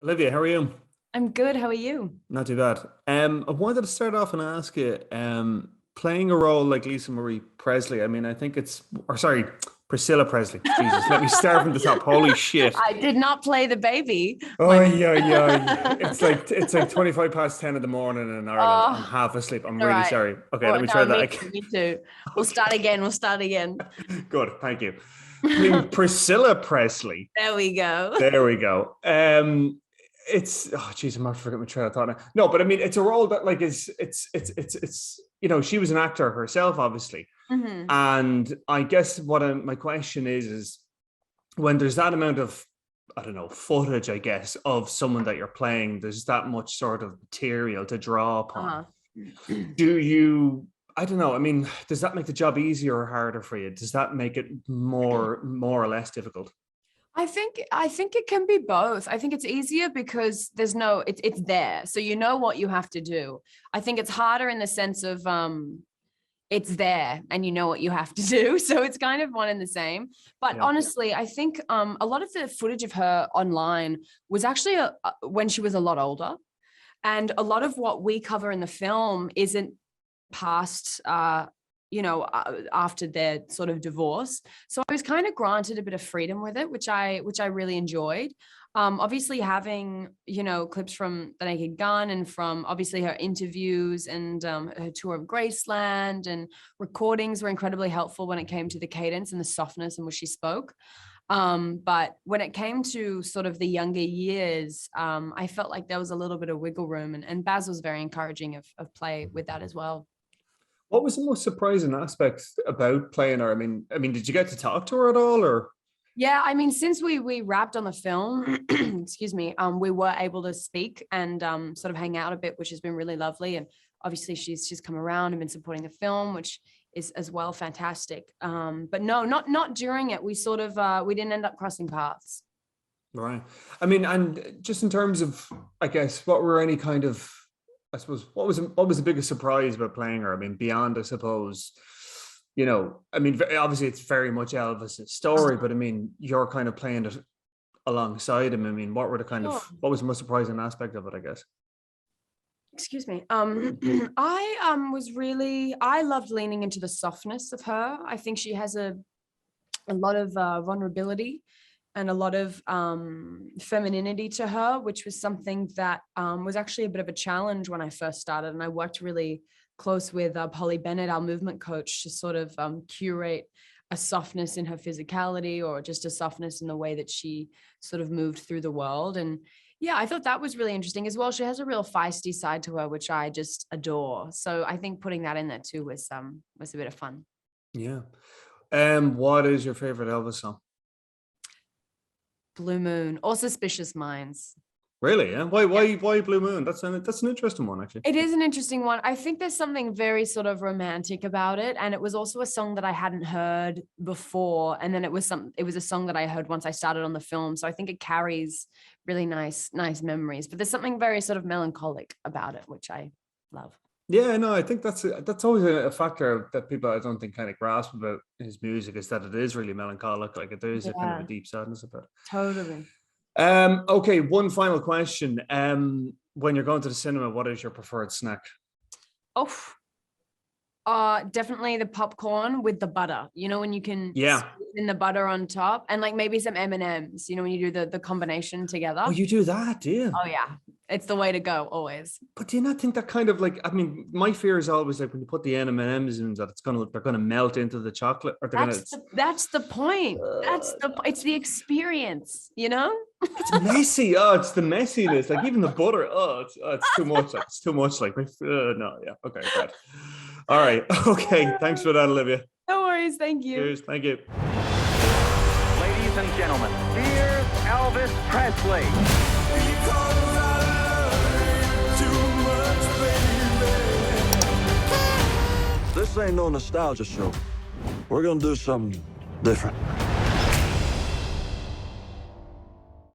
Olivia, how are you? I'm good. How are you? Not too bad. I wanted to start off and ask you, playing a role like Lisa Marie Presley. I mean, I think it's, or sorry, Priscilla Presley. Jesus, let me start from the top. Holy shit! I did not play the baby. Oh My yeah, yeah. It's like 25 past 10 in the morning in Ireland. I'm oh, half asleep. I'm all really right. sorry. Okay, let Oh me try no, that me too. again. Me too. We'll start Okay, again. We'll start again. good. Thank you. Playing Priscilla Presley. There we go. There we go. It's oh geez, I'm not forgetting my train of thought now. No, but I mean, it's a role that like is it's she was an actor herself, obviously, hmm and I guess my question is when there's that amount of I don't know footage, I guess, of someone that you're playing, there's that much sort of material to draw upon. Uh-huh. Do you? I don't know. I mean, does that make the job easier or harder for you? Does that make it more or less difficult? I think it can be both. I think it's easier because it's there. So you know what you have to do. I think it's harder in the sense of it's there and you know what you have to do. So it's kind of one and the same. But Yeah. honestly, I think a lot of the footage of her online was actually when she was a lot older. And a lot of what we cover in the film isn't past after their sort of divorce. So I was kind of granted a bit of freedom with it, which I really enjoyed. Obviously having clips from The Naked Gun and from obviously her interviews and her tour of Graceland and recordings were incredibly helpful when it came to the cadence and the softness in which she spoke. But when it came to sort of the younger years, I felt like there was a little bit of wiggle room, and Baz was very encouraging of play with that as well. What was the most surprising aspect about playing her? I mean, did you get to talk to her at all, or? Yeah, I mean, since we wrapped on the film, excuse me, we were able to speak and sort of hang out a bit, which has been really lovely. And obviously, she's come around and been supporting the film, which is as well fantastic. But no, not during it. We sort of we didn't end up crossing paths. Right. I mean, and just in terms of, I guess, what were any kind of, I suppose, what was the biggest surprise about playing her? I mean, beyond, I suppose, I mean, obviously it's very much Elvis's story, but I mean, you're kind of playing it alongside him. I mean, Sure. what was the most surprising aspect of it, I guess? Excuse me. I loved leaning into the softness of her. I think she has a lot of vulnerability and a lot of femininity to her, which was something that was actually a bit of a challenge when I first started. And I worked really close with Polly Bennett, our movement coach, to sort of curate a softness in her physicality or just a softness in the way that she sort of moved through the world. And yeah, I thought that was really interesting as well. She has a real feisty side to her, which I just adore. So I think putting that in there too was a bit of fun. Yeah. What is your favorite Elvis song? Blue Moon or Suspicious Minds. Really? Yeah. Why? Yeah. Why Blue Moon? That's an interesting one, actually. It is an interesting one. I think there's something very sort of romantic about it. And it was also a song that I hadn't heard before. And then it was a song that I heard once I started on the film. So I think it carries really nice memories. But there's something very sort of melancholic about it, which I love. Yeah, no, I think that's always a factor that people I don't think kind of grasp about his music is that it is really melancholic. Like there is a kind of a Yeah, deep sadness about it. totally. Okay, one final question. When you're going to the cinema, what is your preferred snack? Oh, definitely the popcorn with the butter. You know, when you can Yeah. squeeze in the butter on top, and like maybe some M&Ms, you know, when you do the combination Oh, together. you do that, do you? Oh yeah, it's the way to go always. But do you not think that kind of like? I mean, my fear is always like when you put the M&Ms in that they're gonna melt into the chocolate, or they're gonna. That's the point. It's the experience, you know? It's messy. Oh, it's the messiness. Like even the butter. It's too much. Like, it's too much. Like no, yeah. Okay, good. All right. Okay. Thanks for that, Olivia. No worries, thank you. Cheers. Thank you. Ladies and gentlemen, here's Elvis Presley. This ain't no nostalgia show. We're gonna do something different.